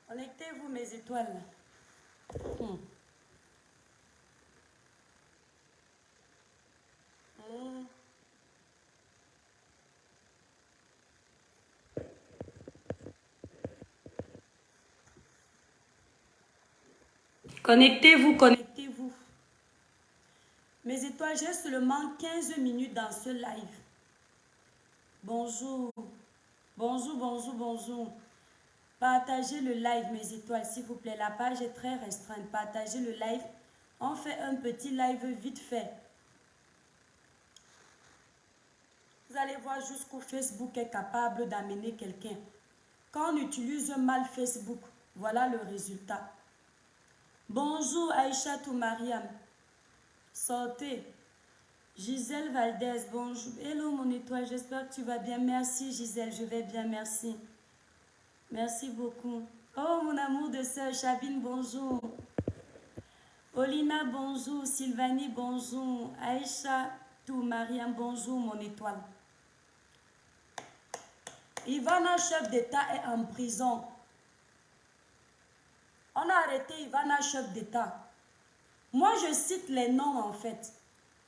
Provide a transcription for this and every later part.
Connectez-vous, mes étoiles. Hmm. Hmm. Connectez-vous, connectez-vous. Mes étoiles, j'ai seulement 15 minutes dans ce live. Bonjour. Bonjour, bonjour, bonjour. Partagez le live, mes étoiles, s'il vous plaît. La page est très restreinte. Partagez le live. On fait un petit live vite fait. Vous allez voir jusqu'où Facebook est capable d'amener quelqu'un. Quand on utilise mal Facebook, voilà le résultat. Bonjour Aïcha ou Mariam. Sortez. Gisèle Valdez, bonjour. Hello mon étoile, j'espère que tu vas bien. Merci Gisèle, je vais bien, merci. Merci beaucoup. Oh mon amour de sœur Chabine, bonjour. Olina, bonjour. Sylvanie, bonjour. Aïcha ou Mariam, bonjour mon étoile. Ivana, chef d'État, est en prison. On a arrêté Ivana, chef d'État. Moi, je cite les noms en fait.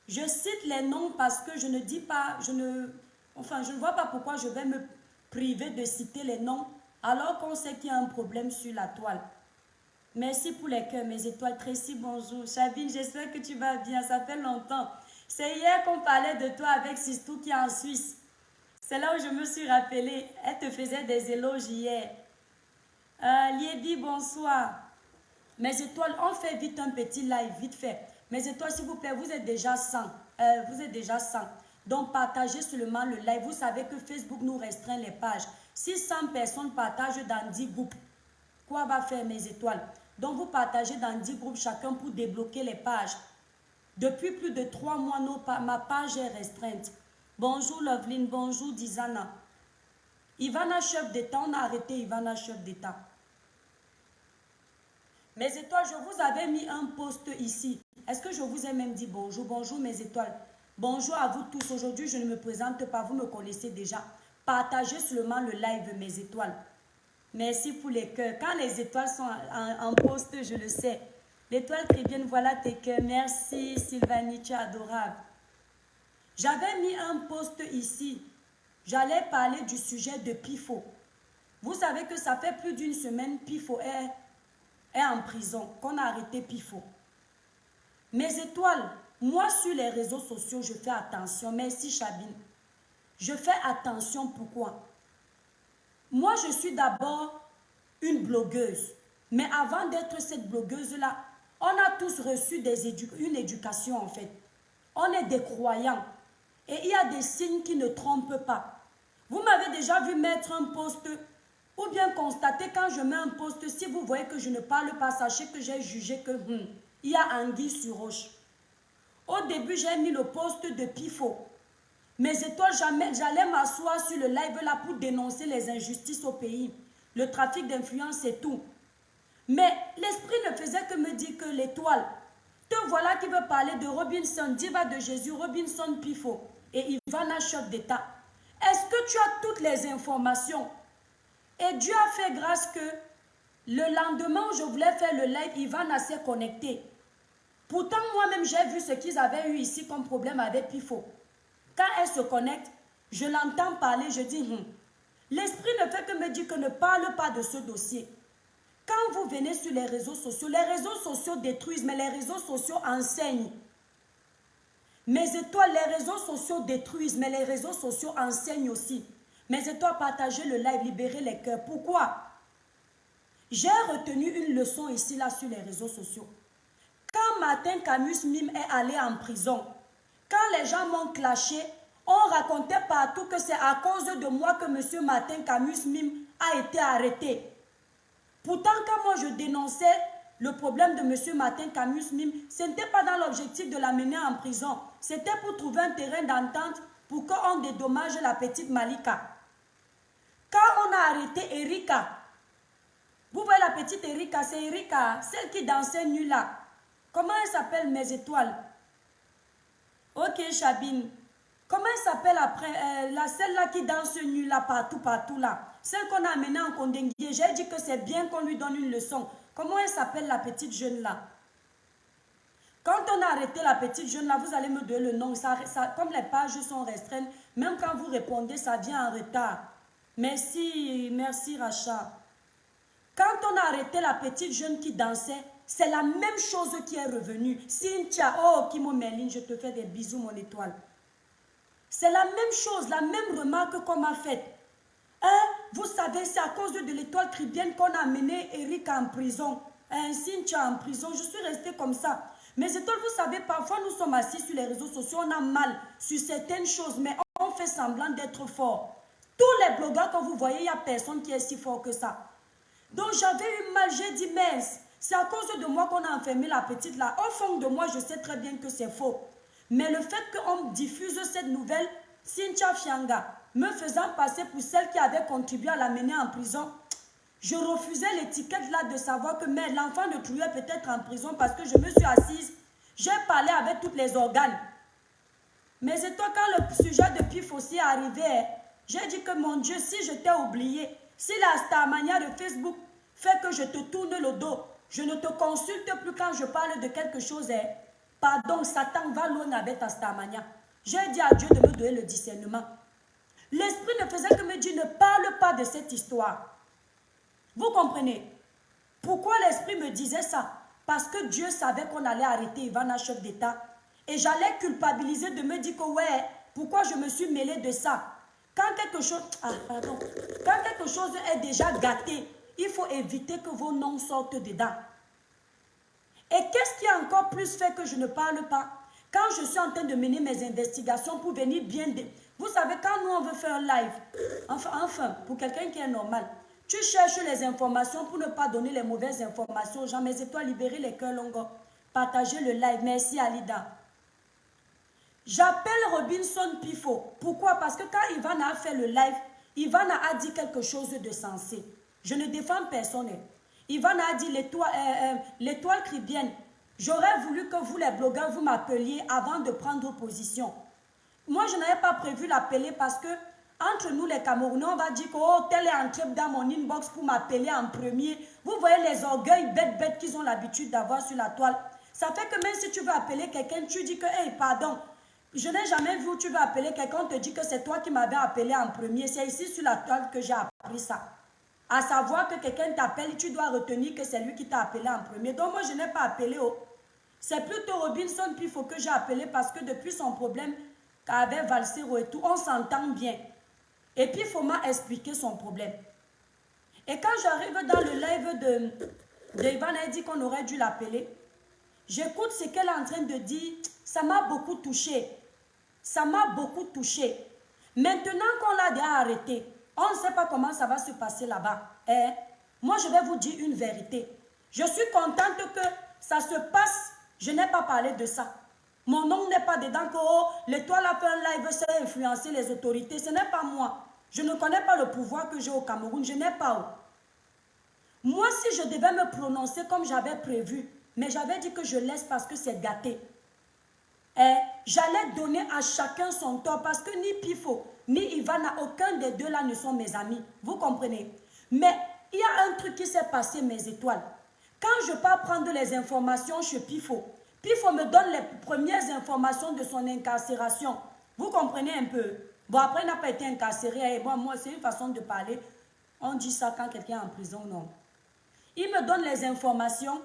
Je cite les noms parce que je ne dis pas, je ne vois pas pourquoi je vais me priver de citer les noms alors qu'on sait qu'il y a un problème sur la toile. Merci pour les cœurs, mes étoiles. Tracy, bonjour. Chavine, j'espère que tu vas bien. Ça fait longtemps. C'est hier qu'on parlait de toi avec Sistou qui est en Suisse. C'est là où je me suis rappelée. Elle te faisait des éloges hier. Liedi, bonsoir. Mes étoiles, on fait vite un petit live, vite fait. Mes étoiles, s'il vous plaît, vous êtes déjà 100. Vous êtes déjà 100. Donc, partagez seulement le live. Vous savez que Facebook nous restreint les pages. Si 100 personnes partagent dans 10 groupes, quoi va faire mes étoiles? Donc, vous partagez dans 10 groupes chacun pour débloquer les pages. Depuis plus de 3 mois, ma page est restreinte. Bonjour Loveline, bonjour Dizana. Ivana, chef d'État, on a arrêté Ivana, chef d'État. Mes étoiles, je vous avais mis un post ici. Est-ce que je vous ai même dit bonjour? Bonjour mes étoiles. Bonjour à vous tous. Aujourd'hui, je ne me présente pas. Vous me connaissez déjà. Partagez seulement le live, mes étoiles. Merci pour les cœurs. Quand les étoiles sont en post, je le sais. L'étoile très bien, voilà tes cœurs. Merci Sylvanie, tu es adorable. J'avais mis un post ici. J'allais parler du sujet de Pifo. Vous savez que ça fait plus d'une semaine, Pifo est en prison, qu'on a arrêté Pifo. Mes étoiles, moi sur les réseaux sociaux, je fais attention. Merci Chabine. Je fais attention, pourquoi? Moi, je suis d'abord une blogueuse. Mais avant d'être cette blogueuse-là, on a tous reçu une éducation en fait. On est des croyants. Et il y a des signes qui ne trompent pas. Vous m'avez déjà vu mettre un post ou bien constater quand je mets un post, si vous voyez que je ne parle pas, sachez que j'ai jugé que il y a anguille sur roche. Au début, j'ai mis le post de Pifo. Mes étoiles, j'allais m'asseoir sur le live là pour dénoncer les injustices au pays. Le trafic d'influence et tout. Mais l'esprit ne faisait que me dire que l'étoile, te voilà qui veut parler de Robinson, Diva de Jésus, Robinson Pifo et Ivana, chef d'État. Est-ce que tu as toutes les informations? Et Dieu a fait grâce que le lendemain où je voulais faire le live, Ivana s'est connecté. Pourtant, moi-même, j'ai vu ce qu'ils avaient eu ici comme problème avec Pifo. Quand elle se connecte, je l'entends parler, je dis, l'esprit ne fait que me dire que ne parle pas de ce dossier. Quand vous venez sur les réseaux sociaux détruisent, mais les réseaux sociaux enseignent. Mes étoiles, les réseaux sociaux détruisent, mais les réseaux sociaux enseignent aussi. Mes étoiles, partagez le live, libérez les cœurs. Pourquoi? J'ai retenu une leçon ici, là, sur les réseaux sociaux. Quand Martin Camus Mime est allé en prison, quand les gens m'ont clashé, on racontait partout que c'est à cause de moi que M. Martin Camus Mime a été arrêté. Pourtant, quand moi je dénonçais le problème de M. Martin Camus Mime, ce n'était pas dans l'objectif de l'amener en prison. C'était pour trouver un terrain d'entente pour qu'on dédommage la petite Malika. Quand on a arrêté Erika, vous voyez la petite Erika, c'est Erika, celle qui dansait nue là. Comment elle s'appelle, mes étoiles? Ok, Chabine. Comment elle s'appelle après celle-là qui danse nue là, partout là. Celle qu'on a amenée en Condengui. J'ai dit que c'est bien qu'on lui donne une leçon. Comment elle s'appelle la petite jeune là? Quand on a arrêté la petite jeune là, vous allez me donner le nom. Comme les pages sont restreintes, même quand vous répondez, ça vient en retard. Merci, merci Racha. Quand on a arrêté la petite jeune qui dansait, c'est la même chose qui est revenue. Cynthia, oh Kimo Merlin, je te fais des bisous mon étoile. C'est la même chose, la même remarque qu'on m'a faite. Hein? Vous savez, c'est à cause de l'étoile tribienne qu'on a mené Eric en prison. Cynthia en prison, je suis restée comme ça. Mais étoiles, vous savez, parfois nous sommes assis sur les réseaux sociaux, on a mal sur certaines choses, mais on fait semblant d'être fort. Tous les blogueurs que vous voyez, il n'y a personne qui est si fort que ça. Donc j'avais eu mal, j'ai dit, mais c'est à cause de moi qu'on a enfermé la petite là. Au fond de moi, je sais très bien que c'est faux. Mais le fait qu'on diffuse cette nouvelle, Cynthia Fianga, me faisant passer pour celle qui avait contribué à la mener en prison, je refusais l'étiquette là de savoir que l'enfant de Trouillé peut être en prison parce que je me suis assise, j'ai parlé avec tous les organes. Mais c'est toi quand le sujet de Pif aussi est arrivé, j'ai dit que mon Dieu, si je t'ai oublié, si la Starmania de Facebook fait que je te tourne le dos, je ne te consulte plus quand je parle de quelque chose, pardon, Satan va loin avec ta Starmania. J'ai dit à Dieu de me donner le discernement. L'esprit ne faisait que me dire, ne parle pas de cette histoire. Vous comprenez? Pourquoi l'esprit me disait ça? Parce que Dieu savait qu'on allait arrêter Ivana, chef d'État. Et j'allais culpabiliser de me dire que ouais, pourquoi je me suis mêlée de ça? Quand quelque chose, quand quelque chose est déjà gâté, il faut éviter que vos noms sortent dedans. Et qu'est-ce qui a encore plus fait que je ne parle pas? Quand je suis en train de mener mes investigations pour venir bien... Vous savez, quand nous on veut faire un live, enfin pour quelqu'un qui est normal, tu cherches les informations pour ne pas donner les mauvaises informations aux gens. Mais c'est toi, libérer les cœurs longs. Partagez le live. Merci Alida. J'appelle Robinson Pifo. Pourquoi? Parce que quand Ivana a fait le live, Ivana a dit quelque chose de sensé. Je ne défends personne. Ivana a dit l'étoile cribienne. J'aurais voulu que vous les blogueurs, vous m'appeliez avant de prendre position. Moi, je n'avais pas prévu l'appeler parce que entre nous les Camerounais, on va dire que oh, tel est entré dans mon inbox pour m'appeler en premier. Vous voyez les orgueils bêtes qu'ils ont l'habitude d'avoir sur la toile. Ça fait que même si tu veux appeler quelqu'un, tu dis que, hey, pardon, je n'ai jamais vu où tu veux appeler quelqu'un, on te dit que c'est toi qui m'avais appelé en premier. C'est ici sur la toile que j'ai appris ça. À savoir que quelqu'un t'appelle, tu dois retenir que c'est lui qui t'a appelé en premier. Donc moi, je n'ai pas appelé. Oh. C'est plutôt Robinson Pifo que j'ai appelé parce que depuis son problème avec Valsero et tout, on s'entend bien. Et puis, il faut m'expliquer son problème. Et quand j'arrive dans le live de Ivana, elle dit qu'on aurait dû l'appeler. J'écoute ce qu'elle est en train de dire. Ça m'a beaucoup touché. Ça m'a beaucoup touché. Maintenant qu'on l'a déjà arrêté, on ne sait pas comment ça va se passer là-bas. Moi, je vais vous dire une vérité. Je suis contente que ça se passe. Je n'ai pas parlé de ça. Mon nom n'est pas dedans que oh, l'étoile a fait un live, c'est influencer les autorités. Ce n'est pas moi. Je ne connais pas le pouvoir que j'ai au Cameroun. Je n'ai pas. Moi, si je devais me prononcer comme j'avais prévu, mais j'avais dit que je laisse parce que c'est gâté. J'allais donner à chacun son tort parce que ni Pifo, ni Ivana, aucun des deux là ne sont mes amis. Vous comprenez? Mais il y a un truc qui s'est passé, mes étoiles. Quand je pars prendre les informations chez Pifo, Pifo me donne les premières informations de son incarcération. Vous comprenez un peu? Bon, après, il n'a pas été incarcéré. Bon, moi, c'est une façon de parler. On dit ça quand quelqu'un est en prison, non. Il me donne les informations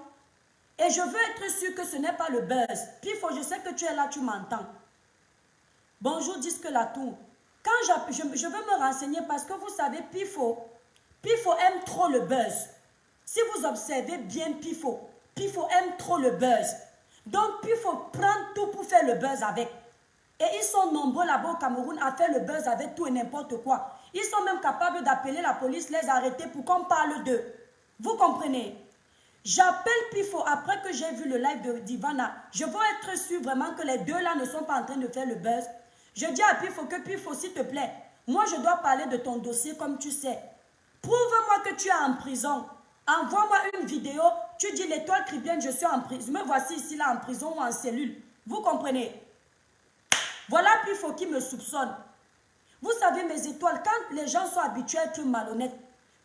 et je veux être sûr que ce n'est pas le buzz. Pifo, je sais que tu es là, tu m'entends. Bonjour, Disque Latour. Quand je veux me renseigner parce que vous savez, Pifo aime trop le buzz. Si vous observez bien Pifo aime trop le buzz. Donc, Pifo prend tout pour faire le buzz avec. Et ils sont nombreux là-bas au Cameroun à faire le buzz avec tout et n'importe quoi. Ils sont même capables d'appeler la police, les arrêter pour qu'on parle d'eux. Vous comprenez? J'appelle Pifo après que j'ai vu le live d'Ivana. Je veux être sûr vraiment que les deux là ne sont pas en train de faire le buzz. Je dis à Pifo que Pifo, s'il te plaît, moi je dois parler de ton dossier comme tu sais. Prouve-moi que tu es en prison. Envoie-moi une vidéo. Tu dis l'étoile cribienne, je suis en prison. Me voici ici là en prison ou en cellule. Vous comprenez? Voilà Pifo qui me soupçonne. Vous savez mes étoiles, quand les gens sont habitués à être malhonnêtes,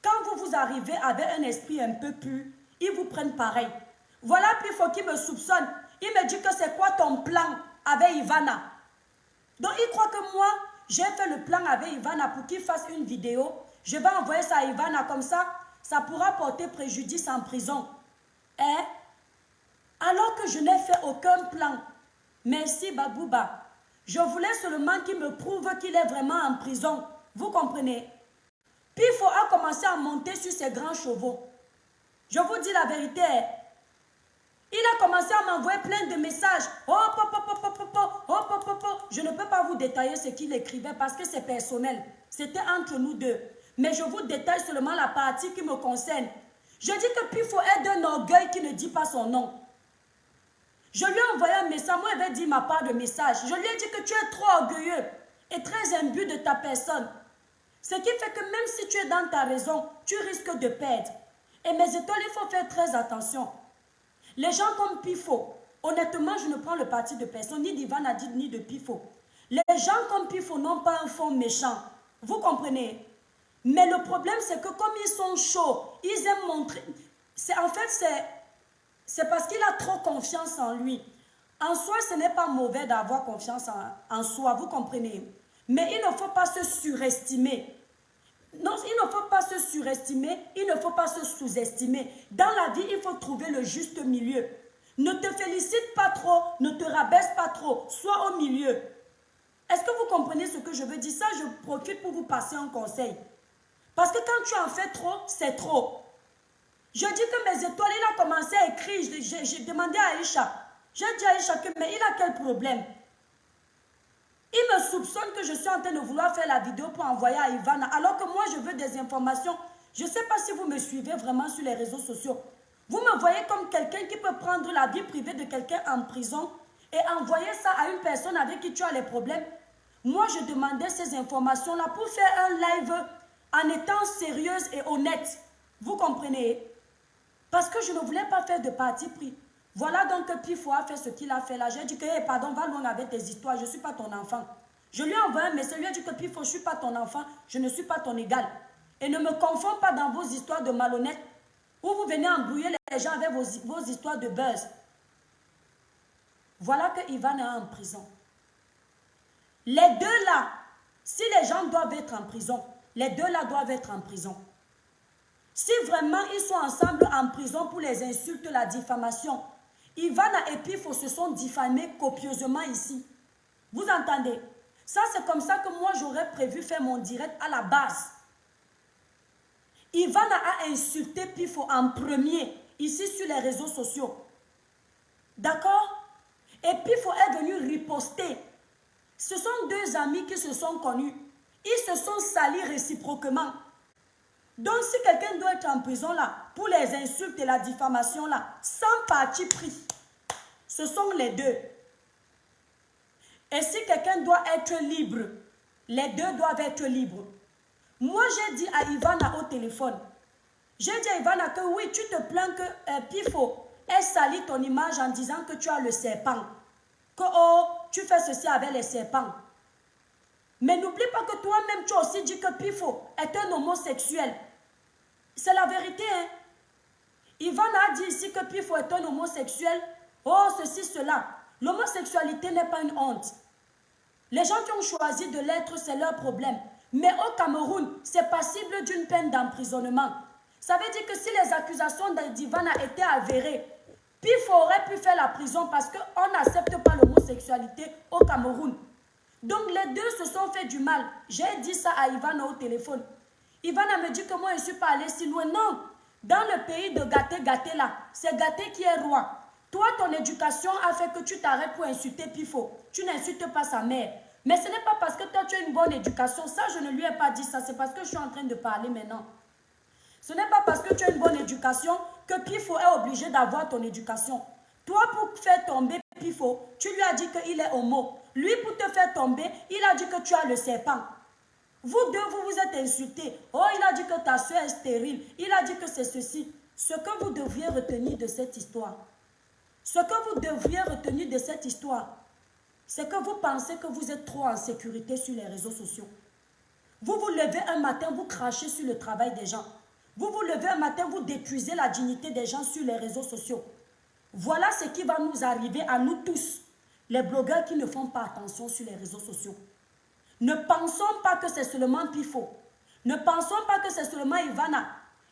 quand vous arrivez avec un esprit un peu pur, ils vous prennent pareil. Voilà Pifo qui me soupçonne. Il me dit que c'est quoi ton plan avec Ivana. Donc il croit que moi, j'ai fait le plan avec Ivana pour qu'il fasse une vidéo. Je vais envoyer ça à Ivana comme ça pourra porter préjudice en prison. Hein? Alors que je n'ai fait aucun plan. Merci Babouba. Je voulais seulement qu'il me prouve qu'il est vraiment en prison. Vous comprenez? Pifo a commencé à monter sur ses grands chevaux. Je vous dis la vérité. Il a commencé à m'envoyer plein de messages. Je ne peux pas vous détailler ce qu'il écrivait parce que c'est personnel. C'était entre nous deux. Mais je vous détaille seulement la partie qui me concerne. Je dis que Pifo est d'un orgueil qui ne dit pas son nom. Je lui ai envoyé un message. Moi, il avait dit ma part de message. Je lui ai dit que tu es trop orgueilleux et très imbu de ta personne. Ce qui fait que même si tu es dans ta raison, tu risques de perdre. Et mes étoiles, il faut faire très attention. Les gens comme Pifo, honnêtement, je ne prends le parti de personne, ni d'Ivana ni de Pifo. Les gens comme Pifo n'ont pas un fond méchant. Vous comprenez? Mais le problème, c'est que comme ils sont chauds, ils aiment montrer... En fait, c'est parce qu'il a trop confiance en lui. En soi, ce n'est pas mauvais d'avoir confiance en soi, vous comprenez? Mais il ne faut pas se surestimer. Non, il ne faut pas se surestimer, il ne faut pas se sous-estimer. Dans la vie, il faut trouver le juste milieu. Ne te félicite pas trop, ne te rabaisse pas trop, sois au milieu. Est-ce que vous comprenez ce que je veux dire? Ça, je profite pour vous passer un conseil. Parce que quand tu en fais trop, c'est trop. Je dis que mes étoiles, il a commencé à écrire, j'ai demandé à Aïcha. J'ai dit à Aïcha que, mais il a quel problème? Il me soupçonne que je suis en train de vouloir faire la vidéo pour envoyer à Ivana, alors que moi, je veux des informations. Je ne sais pas si vous me suivez vraiment sur les réseaux sociaux. Vous me voyez comme quelqu'un qui peut prendre la vie privée de quelqu'un en prison et envoyer ça à une personne avec qui tu as les problèmes. Moi, je demandais ces informations-là pour faire un live en étant sérieuse et honnête. Vous comprenez? Parce que je ne voulais pas faire de parti pris. Voilà donc que Pifo a fait ce qu'il a fait là. J'ai dit que, hey, pardon, va loin avec tes histoires, je ne suis pas ton enfant. Je lui ai envoyé un message, je lui ai dit que Pifo, je ne suis pas ton enfant, je ne suis pas ton égal. Et ne me confonds pas dans vos histoires de malhonnêtes, où vous venez embrouiller les gens avec vos histoires de buzz. Voilà que Ivan est en prison. Les deux là, si les gens doivent être en prison, les deux là doivent être en prison. Si vraiment ils sont ensemble en prison pour les insultes, la diffamation, Ivana et Pifo se sont diffamés copieusement ici. Vous entendez? Ça, c'est comme ça que moi, j'aurais prévu faire mon direct à la base. Ivana a insulté Pifo en premier, ici sur les réseaux sociaux. D'accord? Et Pifo est venu riposter. Ce sont deux amis qui se sont connus. Ils se sont salis réciproquement. Donc, si quelqu'un doit être en prison là, pour les insultes et la diffamation là, sans parti pris, ce sont les deux. Et si quelqu'un doit être libre, les deux doivent être libres. Moi, j'ai dit à Ivana au téléphone, j'ai dit à Ivana que oui, tu te plains que Pifo ait sali ton image en disant que tu as le serpent. Que oh, tu fais ceci avec les serpents. Mais n'oublie pas que toi-même, tu as aussi dit que Pifo est un homosexuel. C'est la vérité, hein. Ivana a dit ici que Pifo est un homosexuel. Oh, ceci, cela. L'homosexualité n'est pas une honte. Les gens qui ont choisi de l'être, c'est leur problème. Mais au Cameroun, c'est passible d'une peine d'emprisonnement. Ça veut dire que si les accusations d'Ivana étaient avérées, Pifo aurait pu faire la prison parce qu'on n'accepte pas l'homosexualité au Cameroun. Donc les deux se sont fait du mal. J'ai dit ça à Ivana au téléphone. Ivana me dit que moi je ne suis pas allée si loin. Non, dans le pays de Gaté là, c'est Gaté qui est roi. Toi, ton éducation a fait que tu t'arrêtes pour insulter Pifo. Tu n'insultes pas sa mère. Mais ce n'est pas parce que toi tu as une bonne éducation. Ça, je ne lui ai pas dit ça. C'est parce que je suis en train de parler maintenant. Ce n'est pas parce que tu as une bonne éducation que Pifo est obligé d'avoir ton éducation. Toi, pour faire tomber Pifo, tu lui as dit qu'il est homo. Lui, pour te faire tomber, il a dit que tu as le serpent. Vous deux, vous vous êtes insultés. Oh, il a dit que ta soeur est stérile. Il a dit que c'est ceci. Ce que vous devriez retenir de cette histoire. Ce que vous devriez retenir de cette histoire. c'est que vous pensez que vous êtes trop en sécurité sur les réseaux sociaux. Vous vous levez un matin, vous crachez sur le travail des gens. Vous vous levez un matin, vous détruisez la dignité des gens sur les réseaux sociaux. Voilà ce qui va nous arriver à nous tous, les blogueurs qui ne font pas attention sur les réseaux sociaux. Ne pensons pas que c'est seulement Pifo. Ne pensons pas que c'est seulement Ivana.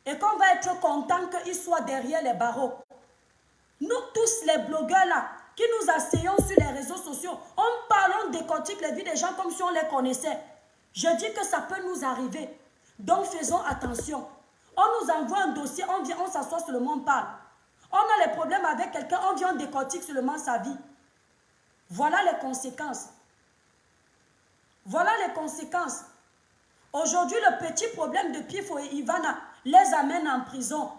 Et qu'on va être content qu'il soit derrière les barreaux. Nous tous les blogueurs là, qui nous asseyons sur les réseaux sociaux, on parle, on décortique les vies des gens comme si on les connaissait. Je dis que ça peut nous arriver. Donc faisons attention. On nous envoie un dossier, on vient, on s'assoit seulement, on parle. On a les problèmes avec quelqu'un, on vient, on décortique seulement sa vie. Voilà les conséquences. Voilà les conséquences. Aujourd'hui, le petit problème de Pifo et Ivana les amène en prison.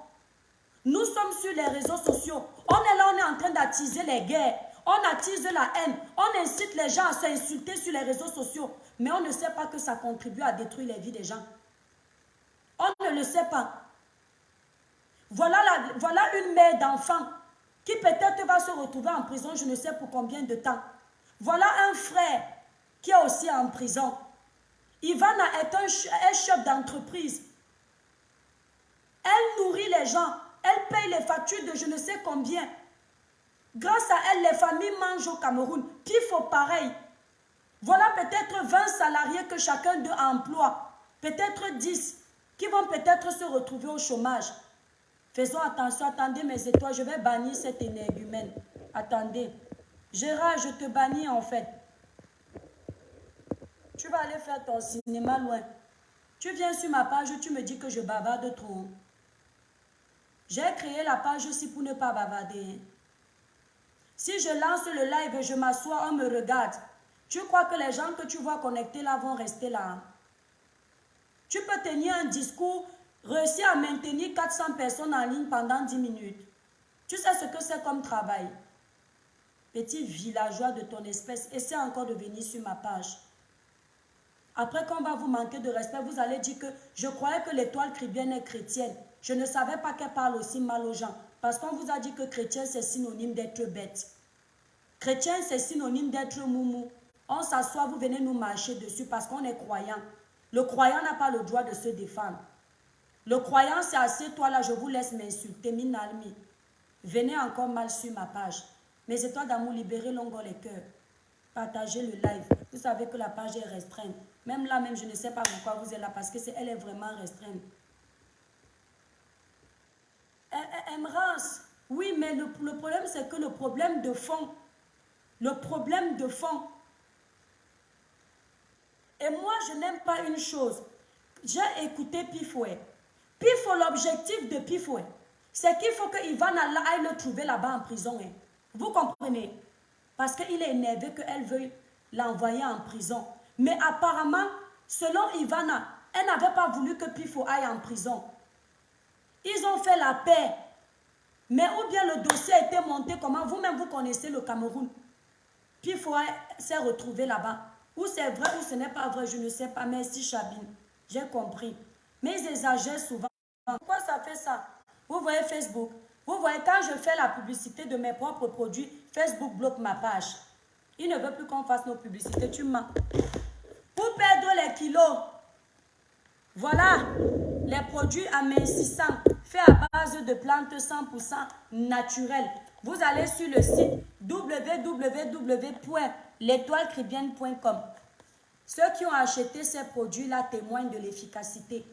Nous sommes sur les réseaux sociaux. On est là, on est en train d'attiser les guerres. On attise la haine. On incite les gens à s'insulter sur les réseaux sociaux. Mais on ne sait pas que ça contribue à détruire les vies des gens. On ne le sait pas. Voilà une mère d'enfant qui peut-être va se retrouver en prison, je ne sais pour combien de temps. Voilà un frère qui est aussi en prison. Ivana est un chef d'entreprise. Elle nourrit les gens. Elle paye les factures de je ne sais combien. Grâce à elle, les familles mangent au Cameroun. Pifo pareil. Voilà peut-être 20 salariés que chacun d'eux emploie. Peut-être 10 qui vont peut-être se retrouver au chômage. Faisons attention. Attendez mes étoiles, je vais bannir cet énergumène. Attendez. Gérard, je te bannis en fait. Tu vas aller faire ton cinéma loin. Tu viens sur ma page, tu me dis que je bavarde trop. J'ai créé la page aussi pour ne pas bavarder. Si je lance le live, je m'assois, on me regarde. Tu crois que les gens que tu vois connectés là vont rester là? Tu peux tenir un discours, réussir à maintenir 400 personnes en ligne pendant 10 minutes. Tu sais ce que c'est comme travail. Petit villageois de ton espèce, essaie encore de venir sur ma page. Après qu'on va vous manquer de respect, vous allez dire que je croyais que l'étoile chrétienne est chrétienne. Je ne savais pas qu'elle parle aussi mal aux gens. Parce qu'on vous a dit que chrétien, c'est synonyme d'être bête. Chrétien, c'est synonyme d'être moumou. On s'assoit, vous venez nous marcher dessus parce qu'on est croyant. Le croyant n'a pas le droit de se défendre. Le croyant, c'est assieds-toi là, je vous laisse m'insulter, minalmi. Venez encore mal sur ma page. Mes étoiles d'amour, libérez l'ongle les cœurs. Partagez le live. Vous savez que la page est restreinte. Même là, même, je ne sais pas pourquoi vous êtes là, parce qu'elle est vraiment restreinte. Elle me rase. Oui, mais le problème, c'est que le problème de fond, et moi, je n'aime pas une chose. J'ai écouté Pifoué. Pifo, l'objectif de Pifoué, c'est qu'il faut que Ivana aille le trouver là-bas en prison. Hein. Vous comprenez? Parce qu'il est énervé qu'elle veuille l'envoyer en prison. Mais apparemment, selon Ivana, elle n'avait pas voulu que Pifo aille en prison. Ils ont fait la paix. Mais ou bien le dossier a été monté comment? Vous-même, vous connaissez le Cameroun. Pifo s'est retrouvé là-bas. Ou c'est vrai ou ce n'est pas vrai, je ne sais pas. Merci Chabine, j'ai compris. Mais ils exagèrent souvent. Pourquoi ça fait ça? Vous voyez Facebook. Vous voyez, quand je fais la publicité de mes propres produits, Facebook bloque ma page. Il ne veut plus qu'on fasse nos publicités, tu mens. Pour perdre les kilos, voilà les produits amincissants faits à base de plantes 100% naturelles. Vous allez sur le site www.l'etoilecribienne.com. Ceux qui ont acheté ces produits-là témoignent de l'efficacité.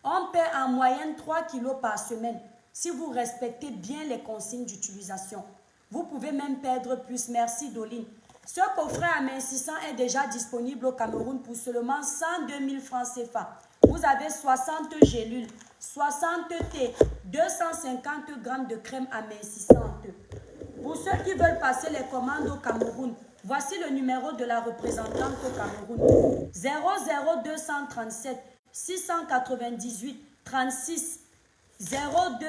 On perd en moyenne 3 kilos par semaine si vous respectez bien les consignes d'utilisation. Vous pouvez même perdre plus. Merci Doline. Ce coffret amincissant est déjà disponible au Cameroun pour seulement 102 000 francs CFA. Vous avez 60 gélules, 60 thés, 250 grammes de crème amincissante. Pour ceux qui veulent passer les commandes au Cameroun, voici le numéro de la représentante au Cameroun. 00237 698 36 02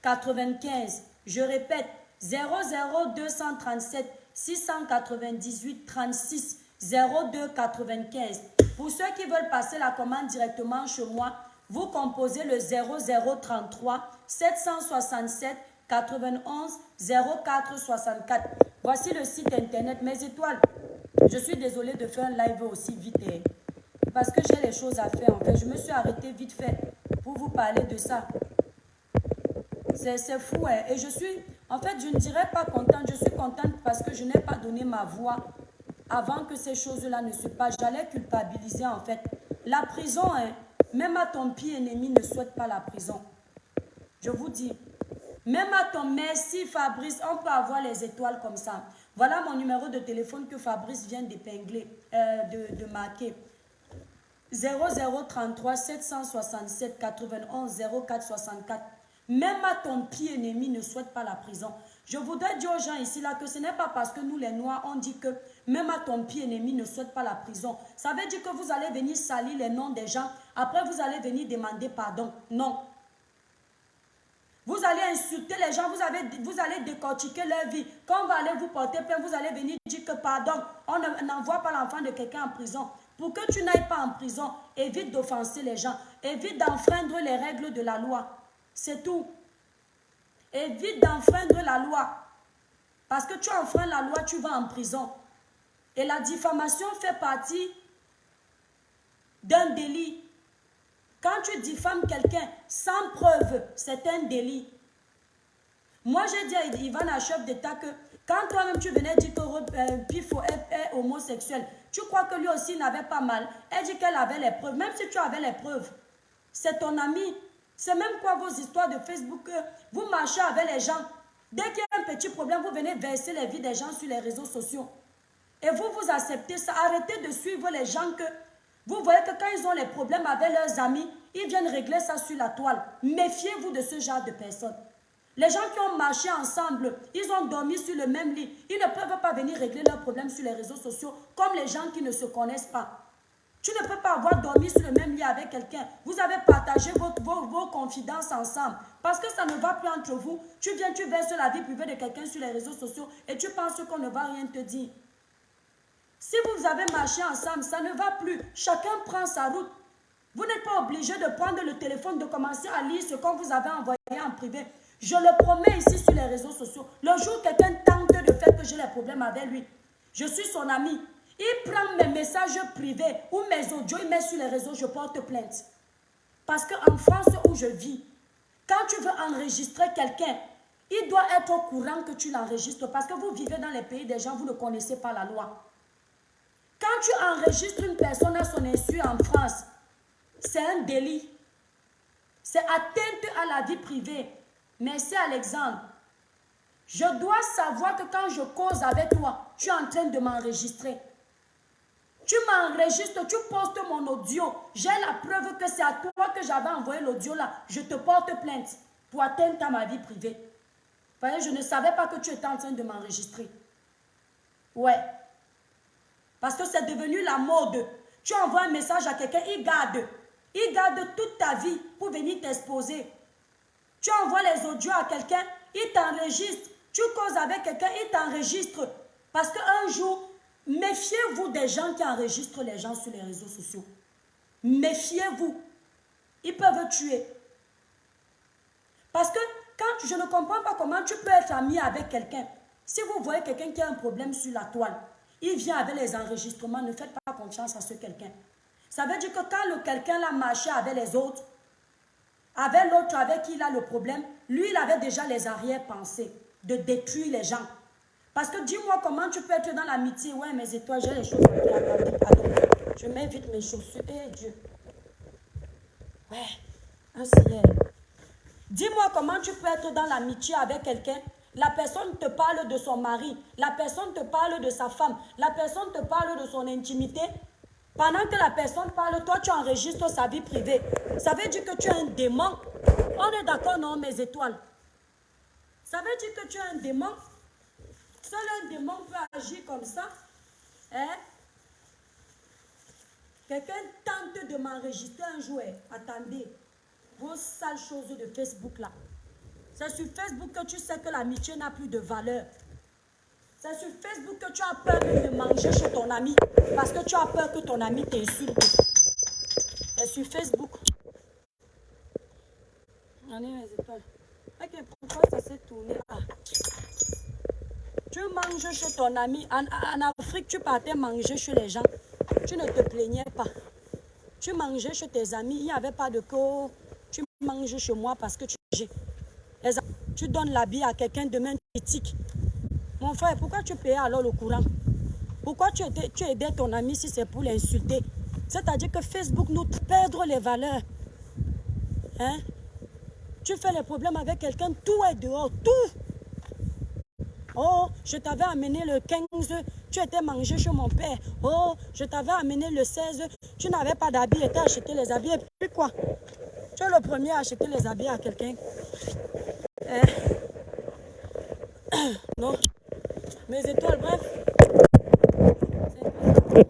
95. Je répète, 00237 698 36 02 95. Pour ceux qui veulent passer la commande directement chez moi, vous composez le 0033 767 91 04 64. Voici le site internet Mes Étoiles. Je suis désolée de faire un live aussi vite. Parce que j'ai les choses à faire. En fait, je me suis arrêtée vite fait pour vous parler de ça. C'est fou. Et je suis, en fait, je ne dirais pas contente. Je suis contente parce que je n'ai pas donné ma voix avant que ces choses-là ne se passent. J'allais culpabiliser, en fait. La prison, même à ton pire ennemi ne souhaite pas la prison. Je vous dis. Même à ton merci Fabrice, on peut avoir les étoiles comme ça. Voilà mon numéro de téléphone que Fabrice vient d'épingler, de marquer. 0033 767 91 04 64. Même à ton pire ennemi ne souhaite pas la prison. Je voudrais dire aux gens ici là que ce n'est pas parce que nous les Noirs on dit que même à ton pire ennemi ne souhaite pas la prison. Ça veut dire que vous allez venir salir les noms des gens. Après vous allez venir demander pardon. Non. Vous allez insulter les gens, vous allez décortiquer leur vie. Quand on va aller vous porter plainte, vous allez venir dire que pardon, on n'envoie pas l'enfant de quelqu'un en prison. Pour que tu n'ailles pas en prison, évite d'offenser les gens, évite d'enfreindre les règles de la loi. C'est tout. Évite d'enfreindre la loi. Parce que tu enfreins la loi, tu vas en prison. Et la diffamation fait partie d'un délit. Quand tu diffames quelqu'un sans preuve, c'est un délit. Moi, j'ai dit à Ivan, à chef d'État, que quand toi-même tu venais dire que Pifo est homosexuel, tu crois que lui aussi n'avait pas mal. Elle dit qu'elle avait les preuves. Même si tu avais les preuves, c'est ton ami. C'est même quoi vos histoires de Facebook. Vous marchez avec les gens. Dès qu'il y a un petit problème, vous venez verser les vies des gens sur les réseaux sociaux. Et vous acceptez ça. Arrêtez de suivre les gens que... Vous voyez que quand ils ont les problèmes avec leurs amis, ils viennent régler ça sur la toile. Méfiez-vous de ce genre de personnes. Les gens qui ont marché ensemble, ils ont dormi sur le même lit. Ils ne peuvent pas venir régler leurs problèmes sur les réseaux sociaux comme les gens qui ne se connaissent pas. Tu ne peux pas avoir dormi sur le même lit avec quelqu'un. Vous avez partagé vos confidences ensemble. Parce que ça ne va plus entre vous. Tu viens, tu verses la vie privée de quelqu'un sur les réseaux sociaux et tu penses qu'on ne va rien te dire. Si vous avez marché ensemble, ça ne va plus. Chacun prend sa route. Vous n'êtes pas obligé de prendre le téléphone, de commencer à lire ce qu'on vous avait envoyé en privé. Je le promets ici sur les réseaux sociaux. Le jour quelqu'un tente de faire que j'ai des problèmes avec lui, je suis son ami. Il prend mes messages privés ou mes audios, il met sur les réseaux, je porte plainte. Parce qu'en France où je vis, quand tu veux enregistrer quelqu'un, il doit être au courant que tu l'enregistres. Parce que vous vivez dans les pays des gens, vous ne connaissez pas la loi. Quand tu enregistres une personne à son insu en France, c'est un délit. C'est atteinte à la vie privée. Merci Alexandre. Je dois savoir que quand je cause avec toi, tu es en train de m'enregistrer. Tu m'enregistres, tu postes mon audio. J'ai la preuve que c'est à toi que j'avais envoyé l'audio là. Je te porte plainte pour atteinte à ma vie privée. Vous voyez, je ne savais pas que tu étais en train de m'enregistrer. Ouais. Parce que c'est devenu la mode. Tu envoies un message à quelqu'un, il garde. Il garde toute ta vie pour venir t'exposer. Tu envoies les audios à quelqu'un, il t'enregistre. Tu causes avec quelqu'un, il t'enregistre. Parce qu'un jour, méfiez-vous des gens qui enregistrent les gens sur les réseaux sociaux. Méfiez-vous. Ils peuvent tuer. Parce que quand je ne comprends pas comment tu peux être ami avec quelqu'un. Si vous voyez quelqu'un qui a un problème sur la toile, il vient avec les enregistrements, ne faites pas confiance à ce quelqu'un. Ça veut dire que quand le quelqu'un l'a marché avec les autres, avec l'autre avec qui il a le problème, lui il avait déjà les arrière-pensées de détruire les gens. Parce que dis-moi comment tu peux être dans l'amitié. Ouais, mes étoiles, j'ai les choses à faire. Pardon. Je mets vite mes chaussures. Eh Dieu. Ouais, un ciel. Dis-moi comment tu peux être dans l'amitié avec quelqu'un. La personne te parle de son mari. La personne te parle de sa femme. La personne te parle de son intimité. Pendant que la personne parle, toi tu enregistres sa vie privée. Ça veut dire que tu es un démon. On est d'accord, non, mes étoiles? Ça veut dire que tu es un démon. Seul un démon peut agir comme ça. Hein? Quelqu'un tente de m'enregistrer un jour. Attendez. Vos sales choses de Facebook là. C'est sur Facebook que tu sais que l'amitié n'a plus de valeur. C'est sur Facebook que tu as peur de manger chez ton ami. Parce que tu as peur que ton ami t'insulte. C'est sur Facebook. Allez, mes étoiles. Ok, pourquoi ça s'est tourné là? Tu manges chez ton ami. En Afrique, tu partais manger chez les gens. Tu ne te plaignais pas. Tu mangeais chez tes amis. Il n'y avait pas de que tu manges chez moi parce que tu donnes l'habit à quelqu'un, demain tu critiques. Mon frère, pourquoi tu payais alors le courant? Pourquoi tu aidais ton ami si c'est pour l'insulter? C'est-à-dire que Facebook nous perd les valeurs. Hein? Tu fais les problèmes avec quelqu'un, tout est dehors, tout. Oh, je t'avais amené le 15, tu étais mangé chez mon père. Oh, je t'avais amené le 16, tu n'avais pas d'habits, tu as acheté les habits. Et puis quoi? Tu es le premier à acheter les habits à quelqu'un. Non. Mes étoiles, bref. Vous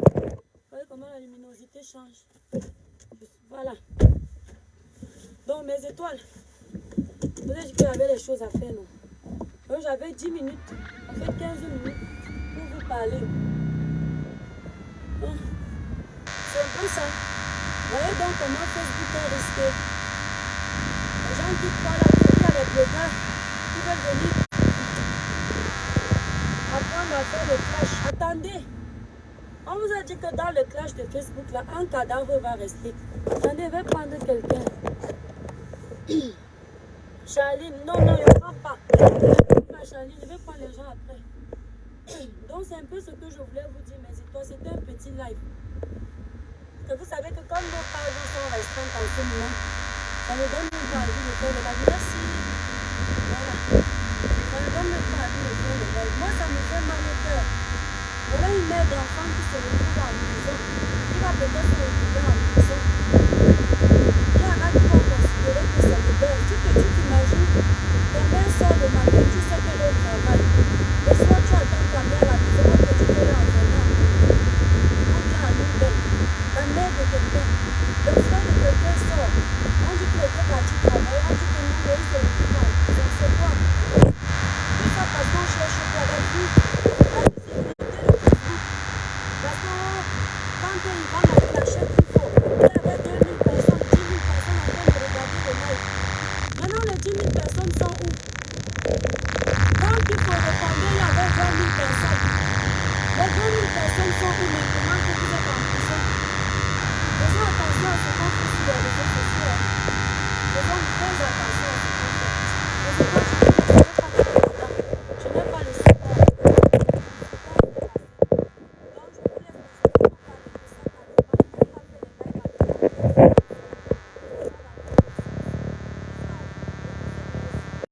voyez comment la luminosité change. Voilà. Donc, mes étoiles. Vous avez dit que j'avais des choses à faire, non? Donc, j'avais 10 minutes, en fait 15 minutes pour vous parler. C'est un peu ça. Vous voyez donc comment Facebook est risqué. Les gens qui croient là, il y a des blogueurs qui veulent venir apprendre à faire le clash. Attendez. On vous a dit que dans le clash de Facebook, là, un cadavre va rester. Attendez, je vais prendre quelqu'un. Charline, non, je ne prends pas. Charline, je vais prendre les gens après. Donc, c'est un peu ce que je voulais vous dire, mes étoiles. C'était un petit live. Que vous savez que comme nos pages sont restreintes en ce moment, ça me donne même pas envie de faire le live. Merci. Voilà. Ça me donne même pas envie de faire le live. Moi, ça me fait mal au cœur. Voilà une mère d'enfant qui se retrouve en prison. Qui va peut-être se retrouver en prison.